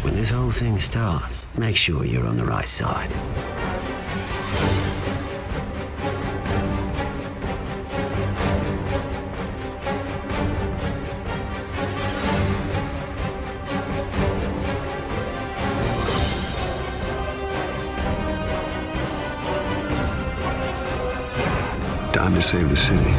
When this whole thing starts, make sure you're on the right side. Time to save the city.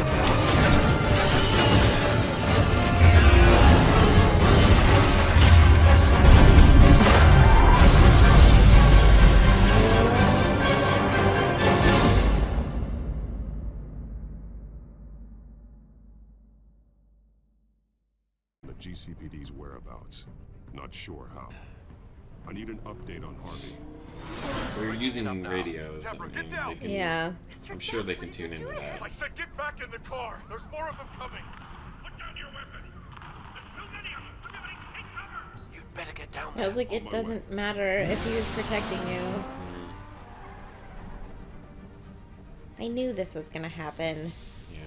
The GCPD's whereabouts. Not sure how. I need an update on Harvey. We're using radios. I mean, they can, Yeah. I'm sure they can tune into that. I said get back in the car. There's more of them coming. Put down your weapon. There's too many of them. Everybody take cover. You better get down there. I was like, it doesn't matter if he was protecting you. I knew this was gonna happen. Yeah.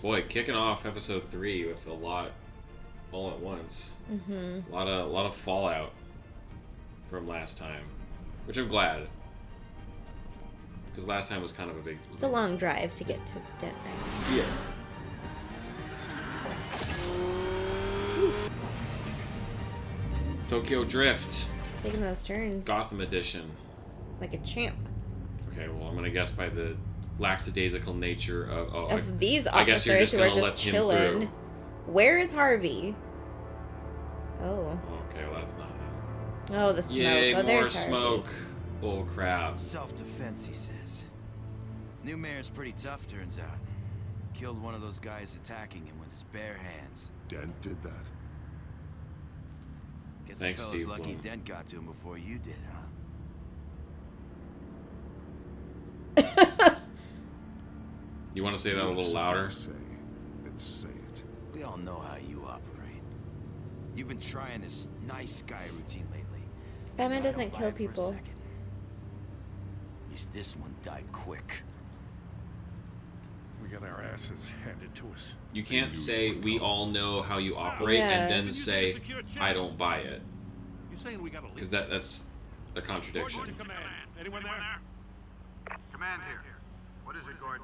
Boy, kicking off episode 3 with a lot all at once. Mm-hmm. A lot of fallout from last time, which I'm glad, because last time was kind of a big. It's a long drive to get to Denver. Yeah. Tokyo Drift, It's taking those turns Gotham Edition. like a champ. Okay, well, I'm gonna guess by the lackadaisical nature of These I guess you're officers just who are gonna let just him chilling. through. Where is Harvey? Oh. Okay, well that's not it. Oh, the smoke. Yay, oh, more there's Harvey. smoke. Bull crap. Self-defense, he says. New mayor's pretty tough, turns out. Killed one of those guys attacking him with his bare hands. Dent did that. Guess Thanks, the fella's Steve lucky Bloom. Dent got to him before you did, huh? You want to say that a little louder? Say, then say it. We all know how you operate. You've been trying this nice guy routine lately. Batman I doesn't don't buy kill it for a people. second. At least this one died quick. We got our asses handed to us. You can't say we all know how you operate Yeah. and then say I don't buy it, You saying we got a because that's a contradiction. Gordon to command. Anyone there? Command here. What is it, Gordon?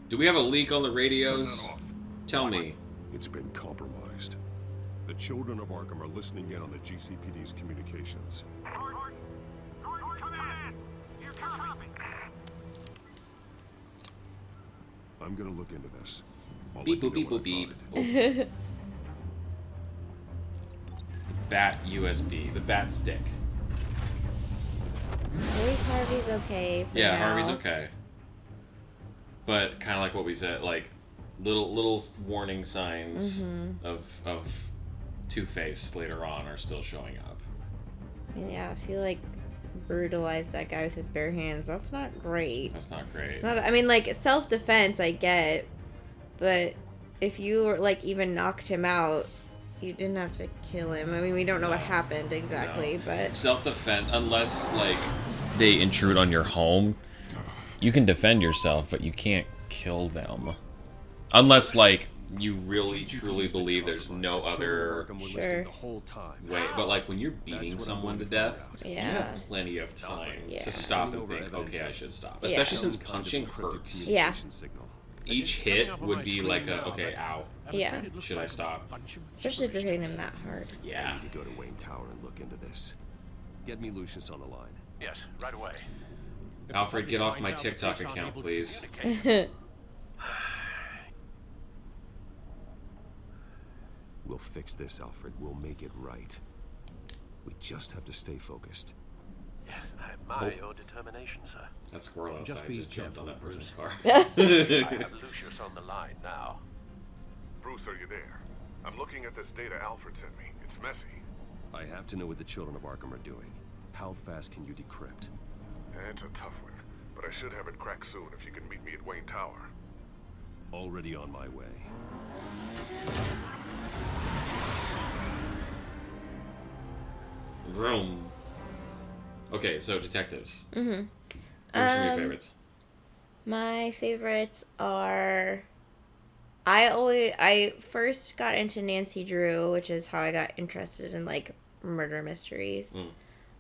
Do we have a leak on the Turn radios? that off. Tell me. It's been compromised. The children of Arkham are listening in on the GCPD's communications. Gordon, command! Here, copy. I'm gonna look into this. I'll Beep let boop you beep know boop what I beep. find. The Bat USB, the Bat stick. At least Harvey's okay for Yeah, now. Harvey's okay. But kind of like what we said, like little warning signs Mm-hmm. of Two-Face later on are still showing up. Yeah, if you like brutalized that guy with his bare hands, that's not great. That's not great. It's not. I mean, like self-defense, I get, but if you were like even knocked him out, you didn't have to kill him. I mean, we don't know what No. happened exactly, No. but Self-defense, unless like they intrude on your home, you can defend yourself, but you can't kill them. Unless like you really truly believe there's no other Arkham were Sure. listening the whole time. way. But like when you're beating That's what I'm someone to going to death, find you Yeah. have plenty of time Yeah. to stop and Sending over think, evidence okay, I of- should stop. Yeah. Especially since Some kind of punching encrypted hurts. Yeah. communication signal. Each hit would be like a okay, ow. Yeah. Should I stop? especially if you're hitting them that hard. I Yeah. need to go to Wayne Tower and look into this. Get me Lucius on the line. Yes, right away. Alfred, get off my TikTok account, please. We'll fix this, Alfred. We'll make it right. We just have to stay focused. I admire your determination, sir. That squirrel outside just jumped on that person's car. I have Lucius on the line now. Bruce, are you there? I'm looking at this data Alfred sent me. It's messy. I have to know what the children of Arkham are doing. How fast can you decrypt? It's a tough one, but I should have it cracked soon if you can meet me at Wayne Tower. Already on my way. Vroom. Okay, so detectives. Mm-hmm. Who are some of your favorites? My favorites are I first got into Nancy Drew, which is how I got interested in like murder mysteries.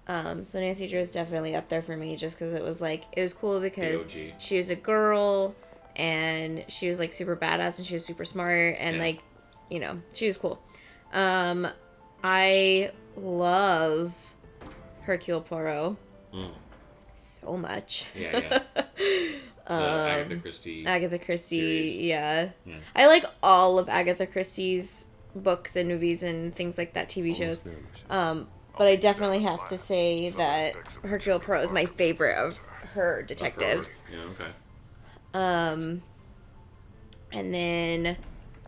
So Nancy Drew is definitely up there for me, just because it was cool because OG. she was a girl and she was like super badass and she was super smart and Yeah. like, she was cool. I love Hercule Poirot so much. Yeah. The Agatha Christie. series. Yeah. Yeah. I like all of Agatha Christie's books and movies and things like that, TV shows. Almost there, Lucius. But I definitely have to say that Hercule Poirot is my favorite of her detectives. Yeah, okay. And then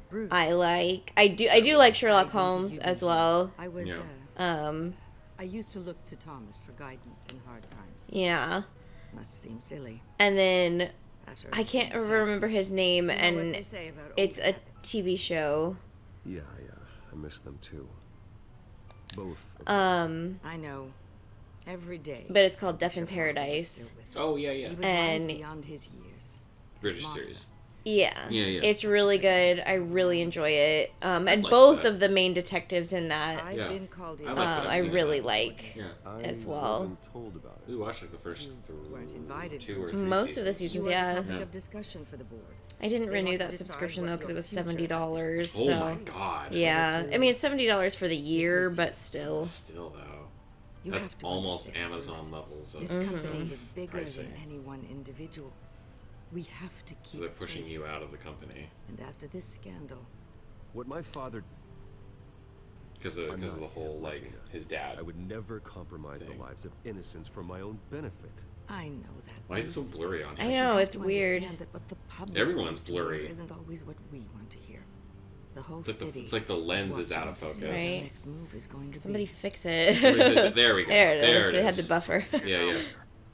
Bruce, I do like Sherlock Holmes as well. I was, Yeah. I used to look to Thomas for guidance in hard times. Yeah. Must seem silly. And then After I can't everything that's remember his name, happened. You know what and they say about old it's a habits. TV show. Yeah, I miss them too. Both. of them. I know. Every day. But it's called Death in your father was Paradise. still with us. Oh, yeah. He was And- wise beyond his years. British Martha. series. Yeah. Yeah. It's really good. I really enjoy it. And like both that. of the main detectives in that, I've Yeah. been called in. I like what I've I seen of really that. like. Yeah. I as well. wasn't told about it. We watched like the first weren't invited. 2 or 3 Most of the seasons. seasons, You are yeah. the topic Yeah. of discussion for the board. I didn't They renew want to that decide subscription what though because it your was future $70. Oh So my god. yeah, I mean it's $70 for the year, Dismiss but still. Still though. You That's have to almost understand, Amazon Bruce. levels of This company is bigger pricing. than any one individual. We have to keep So they're pushing you face. out of the company And after this scandal, What my father. because I'm of not the whole like Regina. his dad. I would never compromise the Thing. lives of innocents for my own benefit. I know that. Why is it so Bruce. blurry on I But here? you know, have it's to weird. understand that what the public Everyone's wants to hear blurry. Isn't always what we want to hear. The whole It's like the- city. it's like the lens is watching out of to see focus. what the Right. next move is going to Somebody be. fix it. There we go. There it is. There it They had is. the buffer. Yeah.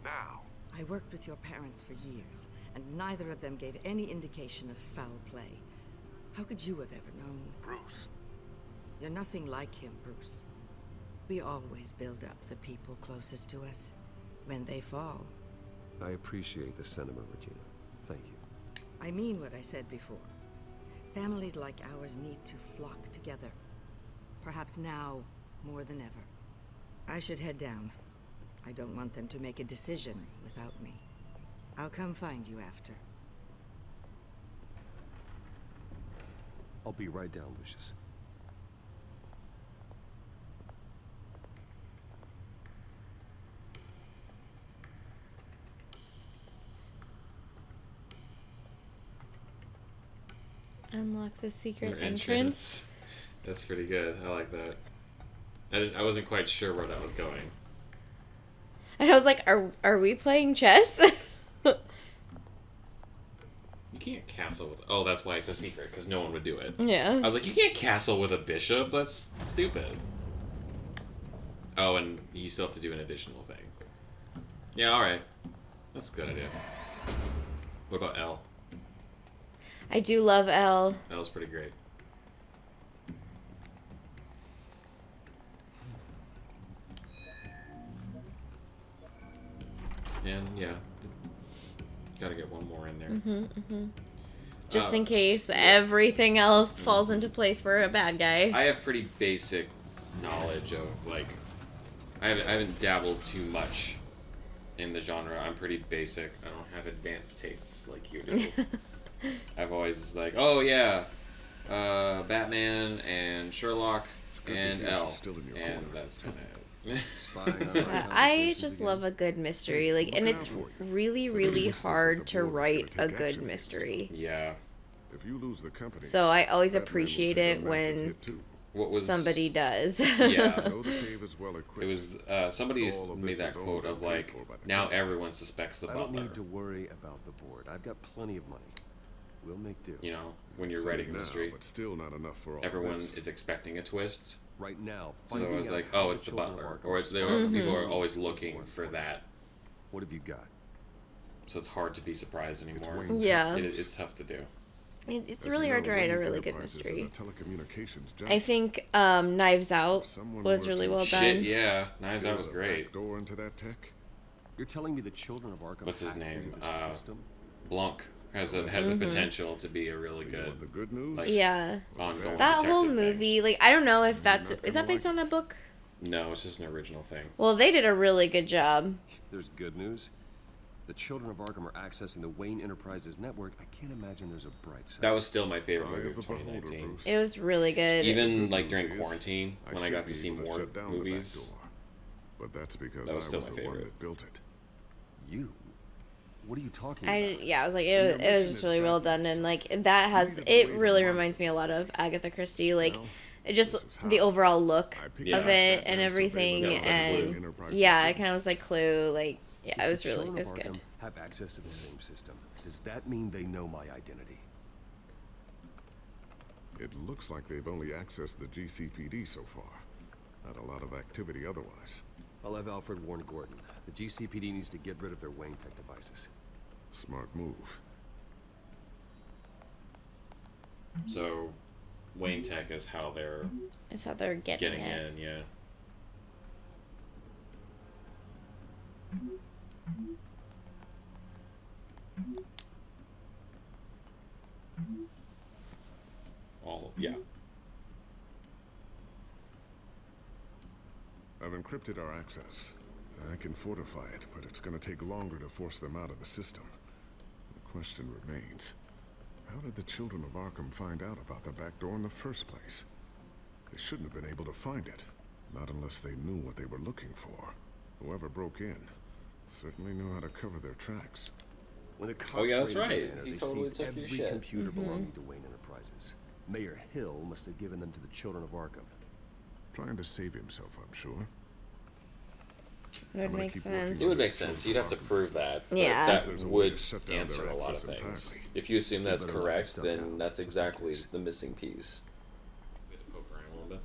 Now. I worked with your parents for years, and neither of them gave any indication of foul play. How could you have ever known? Bruce. You're nothing like him, Bruce. We always build up the people closest to us. When they fall, I appreciate the sentiment, Regina. Thank you. I mean what I said before. Families like ours need to flock together. Perhaps now more than ever. I should head down. I don't want them to make a decision without me. I'll come find you after. I'll be right down, Lucius. Unlock the secret Your entrance. That's pretty good. I like that. I wasn't quite sure where that was going. And I was like, are we playing chess? You can't castle with. Oh, that's why it's a secret, because no one would do it. I Yeah. was like, you can't castle with a bishop. That's stupid. Oh, and you still have to do an additional thing. Yeah, all right. That's a good idea. What about L? I do love Elle. That was pretty great. And yeah, gotta get one more in there. Just in case everything else falls into place for a bad guy. I have pretty basic knowledge of like, I haven't dabbled too much in the genre. I'm pretty basic. I don't have advanced tastes like you do. I've always like, oh yeah, Batman and Sherlock good to and hear L, she's still in your and corner. that's kind of it. Spying on our Yeah, I conversations just again? love a good mystery. Like, and it's really, really Whispers that hard the to board is write gonna a take good action against you. mystery. Yeah. If you lose the company, So I always Batman will appreciate take a it massive when hit too. What was somebody does. Yeah. Know the cave is well equipped. It was somebody All of made this that is all quote been of paid like, for by the now company. everyone suspects the I don't butler. need to worry about the board. I've got plenty of money. We'll make do. You know, when you're writing a Now, mystery, but still not enough for all everyone this. is expecting a twist. Right now, So I finding was out like, how oh, it's the children of butler, Arkham or it's, respond people are to always is looking more for important. that. What have you got? So it's hard to be surprised anymore. Wayne Yeah. It's tough to do. It's As really you hard know, to write a Wayne really good Enterprises is mystery. a telecommunications giant. I think Knives Out Someone was were really to well Shit, done. yeah, Knives Out build was a great. back door into that tech. You're telling me the children of Arkham What's his hacked name? into the system? Blanc. has a potential to be a really good The good news? like, Yeah. ongoing That whole detective thing. movie, like, I don't know if that's... Is that based on a book? No, it's just an original thing. Well, they did a really good job. There's good news. If the children of Arkham are accessing the Wayne Enterprises network, I can't imagine there's a bright side. That was still my favorite Eye movie of of the beholder, 2019. Bruce. It was really good. Even like News during is, quarantine, when I should got to be see able more shut down the back movies. door. But that's because That was still I was my the one favorite. that built it. You? What are you talking about? I was like, it was just really well done, and like that has, it really reminds me a lot of Agatha Christie, like it just the overall look Yeah. of it and everything, Yeah, it was like and yeah, it kind of was like Clue, like yeah, it was The really, it children was of good. Arkham have access to the same system. Does that mean they know my identity? It looks like they've only accessed the GCPD so far. Not a lot of activity otherwise. I'll have Alfred warn Gordon. The GCPD needs to get rid of their Wayne Tech devices. Smart move. So, Wayne Tech is how they're That's how they're getting getting it. in, yeah. Yeah. I've encrypted our access. I can fortify it, but it's going to take longer to force them out of the system. The question remains, how did the children of Arkham find out about the back door in the first place? They shouldn't have been able to find it, not unless they knew what they were looking for. Whoever broke in certainly knew how to cover their tracks. When the cops Oh, yeah, that's raided the right. manor, He they totally seized took your every shit. computer belonging to Wayne Enterprises. Mayor Hill must have given them to the children of Arkham. Trying to save himself, I'm sure. It would gonna make keep working sense. It would make sense. You'd have to prove that. but Yeah. That There's a way to would shut down their answer a lot of access things. entirely. If you assume that's better lock correct, stuff then down, that's just in exactly case. the missing piece. We had to poke around a little bit.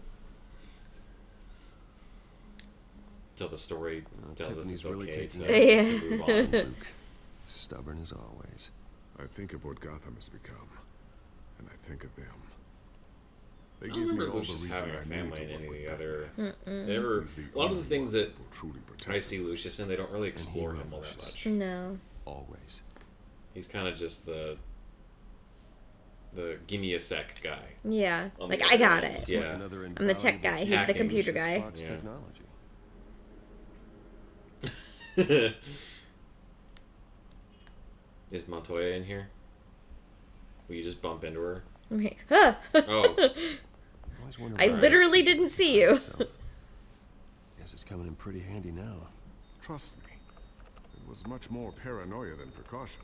Till the story tells us Tiffany's it's really okay taking to, Yeah. to move on. Luke, stubborn as always. I think of what Gotham has become, and I think of them. They I don't gave me remember all the Lucius reason having a I needed family to in work any of with the Batman. other. They never. He's the A lot of the only things one that who will truly protect I see them. Lucius in, they don't really explore him all that remembers. much. No. Always. He's kind of just the give me a sec guy. Yeah. On Like, the I got other it. end. Like Yeah. another I'm the tech guy. He's the Hacking computer Lucius guy. Fox Yeah. technology. Is Montoya in here? Will you just bump into her? Okay. Huh. Oh, Always wondered I why literally didn't see you. myself. Guess it's coming in pretty handy now. Trust me, it was much more paranoia than precaution.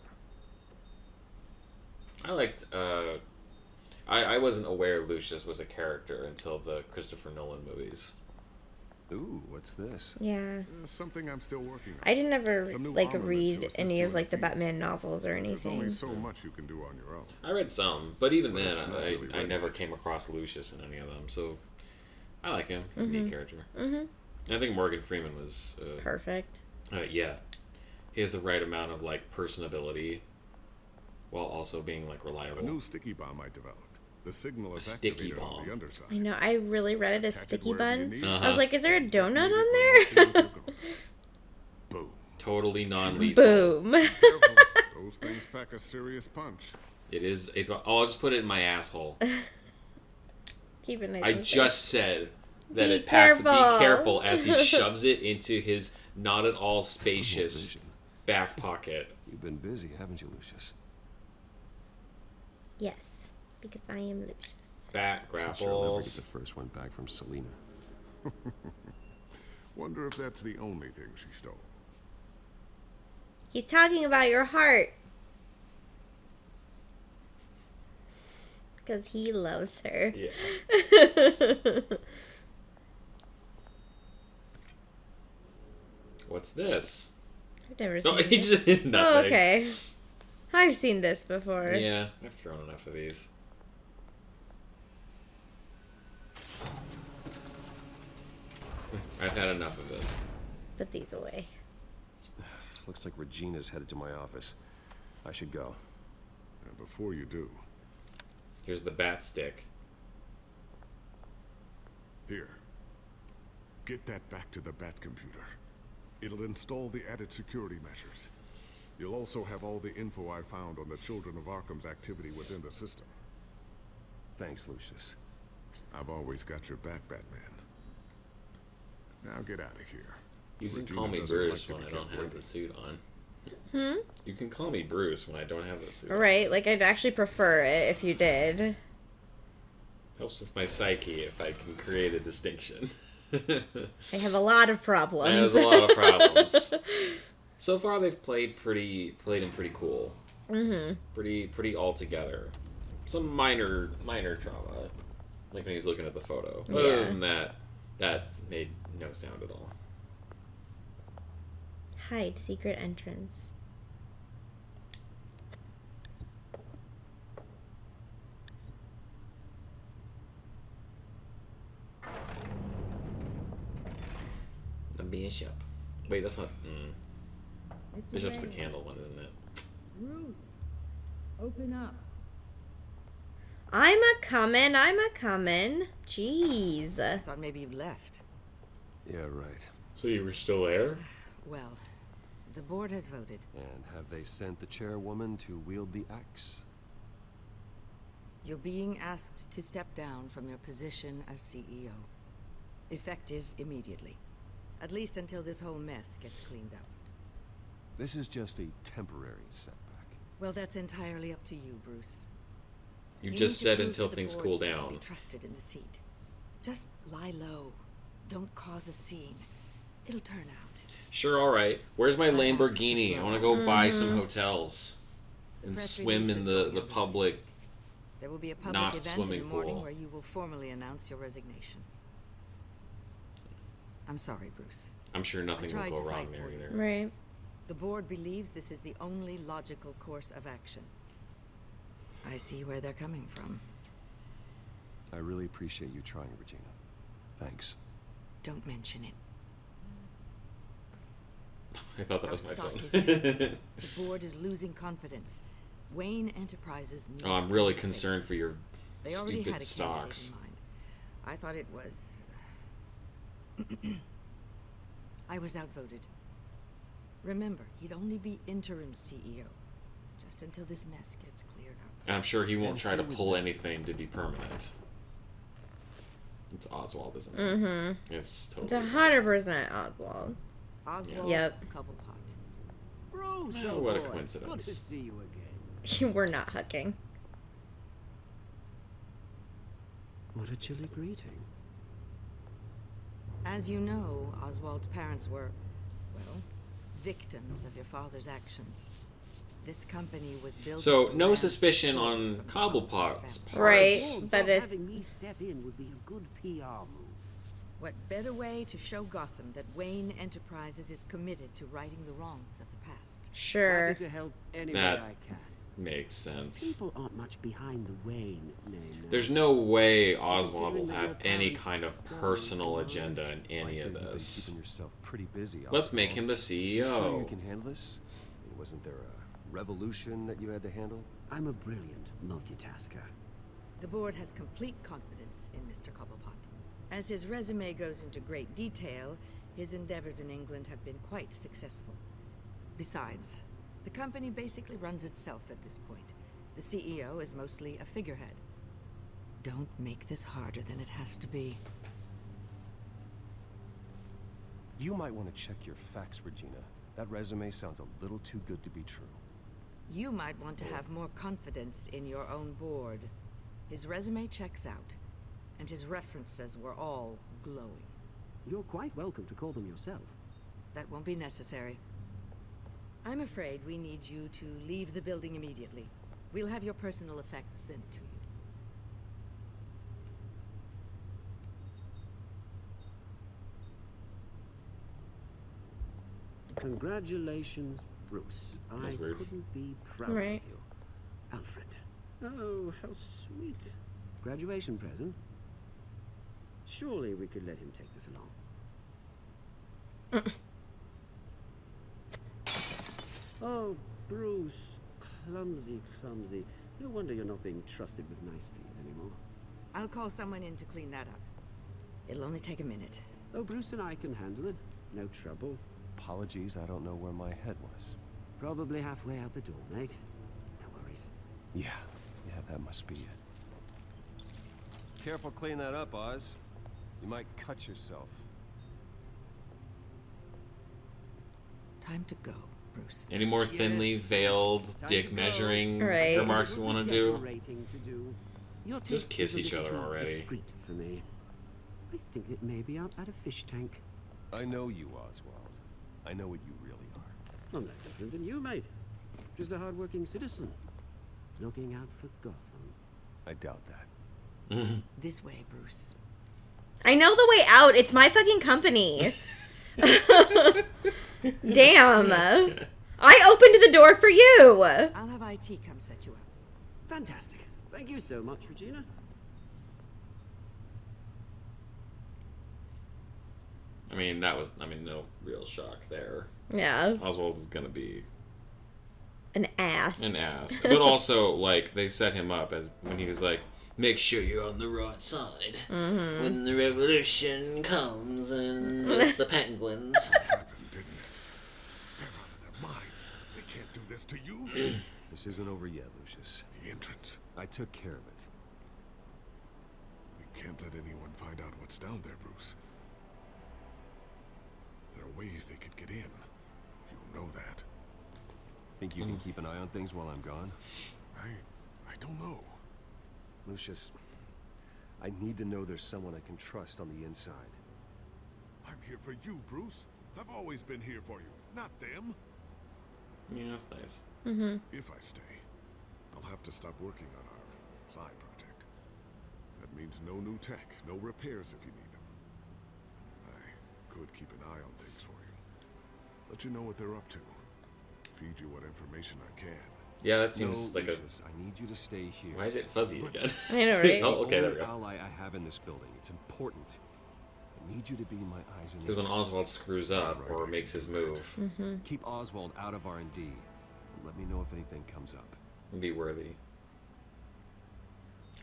I liked. I wasn't aware Lucius was a character until the Christopher Nolan movies. Ooh, what's this? Yeah. Something I'm still working on. I didn't ever Some new like armament to read assist any you of in like the the field. Batman novels or There's only anything. so much you can do on your own. I read some, but even But then, it's not really I ready never yet. came across Lucius in any of them. So I like him. He's a neat character. I think Morgan Freeman was. Perfect. Yeah, he has the right amount of like personability, while also being like A reliable. new sticky bomb I developed. The signal is sticky activated on bomb. the underside. I know. I really read it as Attach it sticky wherever you bun. need. I was like, is there a donut on Immediately there? lock it with your gun. Boom. Totally non-lethal. Boom. Careful. Those things pack a serious punch. It is a. Oh, I'll just put it in my asshole. Keep it nice. I and just said that Be it packs. Be careful. careful as he shoves it into his not at all spacious Vision. back pocket. You've been busy, haven't you, Lucius? safe. Yes, because I am Lucius. Back Guess you'll never get grapples. the first one back from Selena. Wonder if that's the only thing she stole. He's talking about your heart. Because he loves her. Yeah. What's this? I've never No, seen he this. just nothing. Oh, okay. I've seen this before. Yeah, I've thrown enough of these. I've had enough of this. Put these away. Looks like Regina's headed to my office. I should go. And before you do, Here's the bat stick. here. Get that back to the Bat computer. It'll install the added security measures. You'll also have all the info I found on the Children of Arkham's activity within the system. Thanks, Lucius. I've always got your back, Batman. Now get out of here. You can Regina call me doesn't Bruce like when to I be don't kept have waiting. the suit on. You can call me Bruce when I don't have the suit on. Right, like I'd actually prefer it if you did. Helps with my psyche if I can create a distinction. I have a lot of problems. There's a lot of problems. So far, they've played him pretty cool. Mm-hmm. Pretty all together. Some minor trauma, like when he was looking at the photo. But other than that, that made no sound at all. Hide, secret entrance. The bishop. Wait, that's not. Bishop's the candle one, isn't it? Ruth, open up. I'm a comin'. Jeez. I thought maybe you left. Yeah, right. So you were still there? Well, the board has voted. And have they sent the chairwoman to wield the axe? You're being asked to step down from your position as CEO. Effective immediately. At least until this whole mess gets cleaned up. This is just a temporary setback. Well, that's entirely up to you, Bruce. You need just to said prove until to the things board cool that you can down. be trusted in the seat. Just lie low. Don't cause a scene. It'll turn out. Sure, alright. Where's my I've asked you to Lamborghini? I slow want to go buy some hotels. And Press swim release in is the going out this public. There will be a public Not event in swimming the morning pool. where you will formally announce your resignation. I'm sorry, Bruce. I'm sure nothing tried will go to wrong fight there for you. either. Right. The board believes this is the only logical course of action. I see where they're coming from. I really appreciate you trying, Regina. Thanks. Don't mention it. I thought that Our was my stock phone. is down. The board is losing confidence. Wayne Enterprises needs Oh, I'm really a face. concerned for your They already stupid had a stocks. candidate in mind. I thought it was... I was outvoted. Remember, he'd only be interim CEO. Just until this mess gets cleared up. And I'm sure he won't try to pull anything to be permanent. It's Oswald, isn't it? Mm-hmm. It's It's totally 100% Oswald. Oswald Yep. Cobblepot. Bruce, Oh, oh what a boy. coincidence. Good to see you again. We're not hugging. What a chilly greeting. As you know, Oswald's parents were, well, victims of your father's actions. This company was built... So, on no land suspicion stolen on from the Cobblepot's family. part. Right, Oh, but it... having me step in would be a good PR move. What better way to show Gotham that Wayne Enterprises is committed to righting the wrongs of the past? Sure. Happy to help any way That- I can. Makes sense. People aren't much behind the Wayne name now. There's no way Oswald will have any kind of personal agenda in any I of hear you've been this. keeping yourself pretty busy. Let's make Oswald. him the You sure you CEO. can handle this? I mean, wasn't there a revolution that you had to handle? I'm a brilliant multitasker. The board has complete confidence in Mr. Cobblepot. As his resume goes into great detail, his endeavors in England have been quite successful. Besides, the company basically runs itself at this point. The CEO is mostly a figurehead. Don't make this harder than it has to be. You might want to check your facts, Regina. That resume sounds a little too good to be true. You might want to have more confidence in your own board. His resume checks out, and his references were all glowing. You're quite welcome to call them yourself. That won't be necessary. I'm afraid we need you to leave the building immediately. We'll have your personal effects sent to you. Congratulations, Bruce. That's I weird. couldn't be prouder Right. of you. Alfred. Oh, how sweet. Graduation present. Surely we could let him take this along. Oh, Bruce. Clumsy, clumsy. No wonder you're not being trusted with nice things anymore. I'll call someone in to clean that up. It'll only take a minute. Oh, Bruce and I can handle it. No trouble. Apologies, I don't know where my head was. Probably halfway out the door, mate. No worries. Yeah, that must be it. Careful cleaning that up, Oz. You might cut yourself. Time to go, Bruce. Any more thinly veiled dick measuring remarks we want to do? Just kiss each other already. Discreet for me. I think it may be out at a fish tank. I know you, Oswald. I know what you really are. I'm no different than you, mate. Just a hard-working citizen. Looking out for Gotham. I doubt that. This way, Bruce. I know the way out. It's my fucking company. Damn. I opened the door for you. I'll have IT come set you up. Fantastic. Thank you so much, Regina. I mean, no real shock there. Yeah. Oswald is gonna be an ass. But also, like, they set him up as when he was like, make sure you're on the right side when the revolution comes and the penguins. It happened, didn't it? They're out of their minds. They can't do this to you. This isn't over yet, Lucius. The entrance. I took care of it. We can't let anyone find out what's down there, Bruce. There are ways they could get in. You know that. Think you can keep an eye on things while I'm gone? I don't know. Lucius, I need to know there's someone I can trust on the inside. I'm here for you, Bruce. I've always been here for you, not them. Yeah, that's nice. If I stay, I'll have to stop working on our side project. That means no new tech, no repairs if you need them. I could keep an eye on things for you. Let you know what they're up to. Feed you what information I can. Yeah, that seems like Lucius, I need you to stay here. Why is it fuzzy again? I know, right? Oh, okay, there we The go. ally I have in this building. It's important. I need you to be my eyes and ears. Because when Oswald screws up or makes his move, Keep Oswald out of R&D. And let me know if anything comes up. be worthy.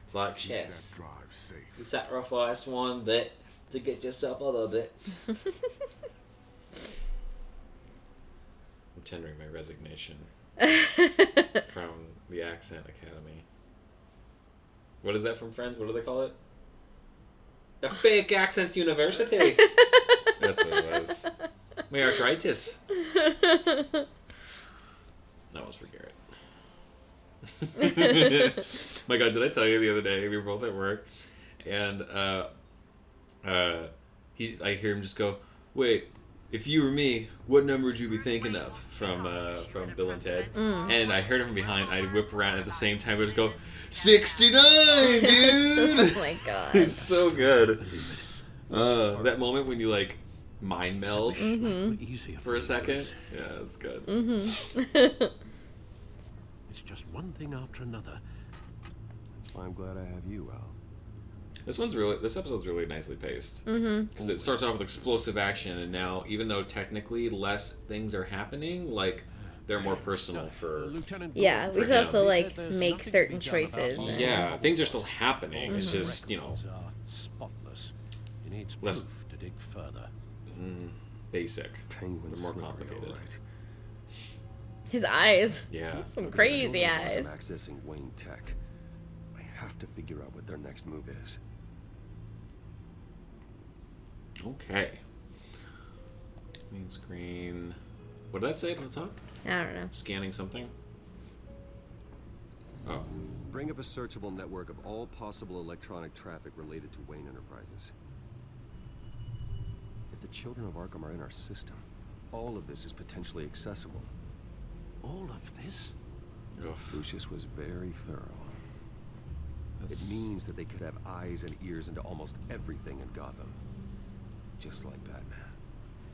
It's like Keep chess. that drive safe. You sacrifice one bit to get yourself other bits. I'm tendering my resignation from the Accent Academy. What is that from Friends? What do they call it? The Fake Accents University. That's what it was. My arthritis. That was for Garrett. My God, did I tell you the other day, we were both at work, and I hear him just go, wait, if you were me, what number would you be thinking of? From Bill and Ted. And I heard him from behind. I'd whip around at the same time. I'd just go, 69, dude! Oh my God. It's so good. That moment when you, like, mind meld for a second. Yeah, it's good. It's just one thing after another. That's why I'm glad I have you, Al. This episode's really nicely paced. Because it starts off with explosive action, and now, even though technically less things are happening, like, they're more personal for... Yeah, we for still have him. to, like, make certain choices. and- Yeah, things are still happening. It's just, you know, spotless. He needs less proof to dig further. basic. Penguin's They're more slippery, complicated. all right. His eyes. Yeah. Some Okay, crazy children of eyes. Arkham accessing Wayne Tech. I have to figure out what their next move is. Okay. Main screen. What did that say at the top? I don't know. Scanning something? Oh. Bring up a searchable network of all possible electronic traffic related to Wayne Enterprises. If the children of Arkham are in our system, all of this is potentially accessible. All of this? Lucius was very thorough. That's... It means that they could have eyes and ears into almost everything in Gotham. Just like Batman.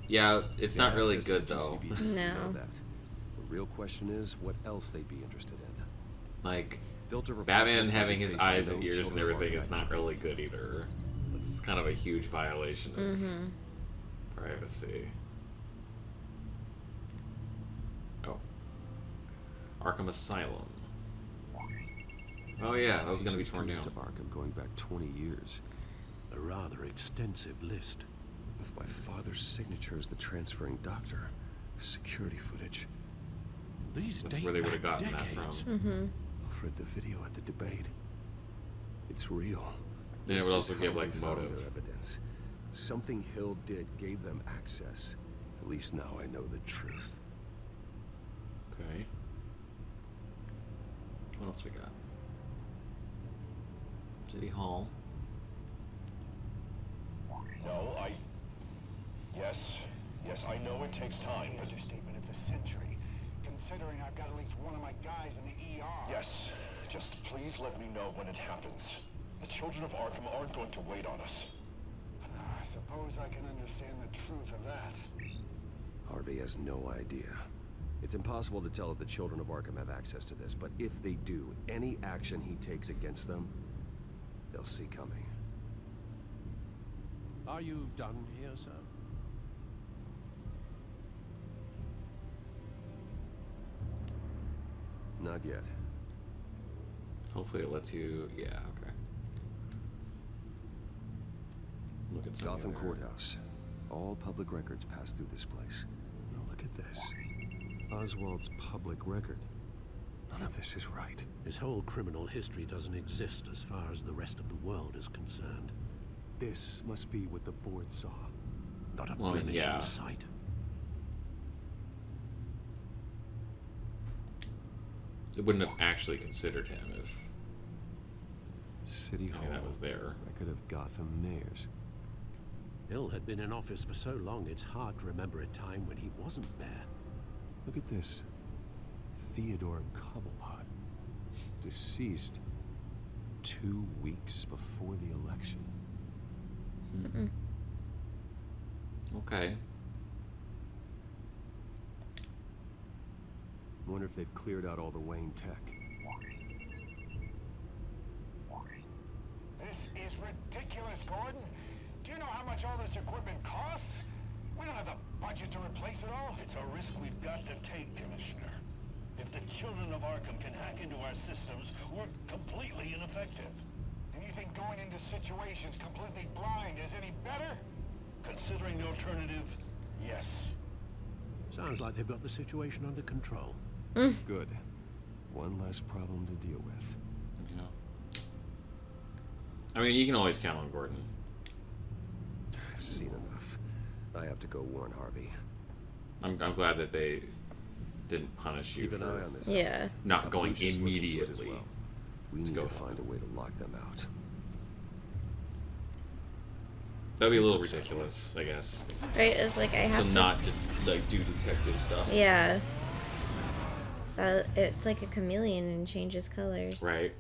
Yeah, it's not really Access to good, the though. GCB, you No. know that. The real question is, what else they'd be interested in. Like, Filter Batman replacement having is his based on eyes and known ears and children of everything Arkham is not activity. really good either. It's kind of a huge violation of privacy. Oh. Arkham Asylum. Oh yeah, that was going to be torn down. Of Arkham going back 20 years. A rather extensive list. With my father's signature as the transferring doctor. Security footage. These That's where they would have gotten that from. Mm-hmm. Alfred, the video at the debate. It's real. Then it This would is also give how like they found motive. their evidence. Something Hill did gave them access. At least now I know the truth. Okay. What else we got? City Hall. No, Yes, I know it takes time, but... Understatement of the century. Considering I've got at least one of my guys in the ER. Yes, just please let me know when it happens. The children of Arkham aren't going to wait on us. I suppose I can understand the truth of that. Harvey has no idea. It's impossible to tell if the children of Arkham have access to this, but if they do, any action he takes against them, they'll see coming. Are you done here, sir? Not yet. Hopefully it lets you. Yeah. Okay. Look at something Gotham there. Courthouse. All public records pass through this place. Now look at this. Oswald's public record. None of this is right. His whole criminal history doesn't exist as far as the rest of the world is concerned. This must be what the board saw. Not a Well, blemish yeah. in sight. They wouldn't have actually considered him if City Hall. that was there. Record of Gotham mayors. Hill had been in office for so long, it's hard to remember a time when he wasn't there. Look at this. Theodore Cobblepot. Deceased 2 weeks before the election. Okay. Wonder if they've cleared out all the Wayne tech. This is ridiculous, Gordon. Do you know how much all this equipment costs? We don't have the budget to replace it all. It's a risk we've got to take, Commissioner. If the children of Arkham can hack into our systems, we're completely ineffective. And you think going into situations completely blind is any better? Considering the alternative, yes. Sounds like they've got the situation under control. Good. One less problem to deal with. Yeah. I mean, you can always count on Gordon. I've seen enough. I have to go warn Harvey. I'm glad that they didn't punish you Keep an for eye on this. Yeah. not going Lucius looked into it as immediately. well. We Let's need go to help find a way to lock them out. That'd be a little ridiculous, I guess. Right? It's like I have To to. not like do detective stuff. Yeah. It's like a chameleon and changes colors. Right.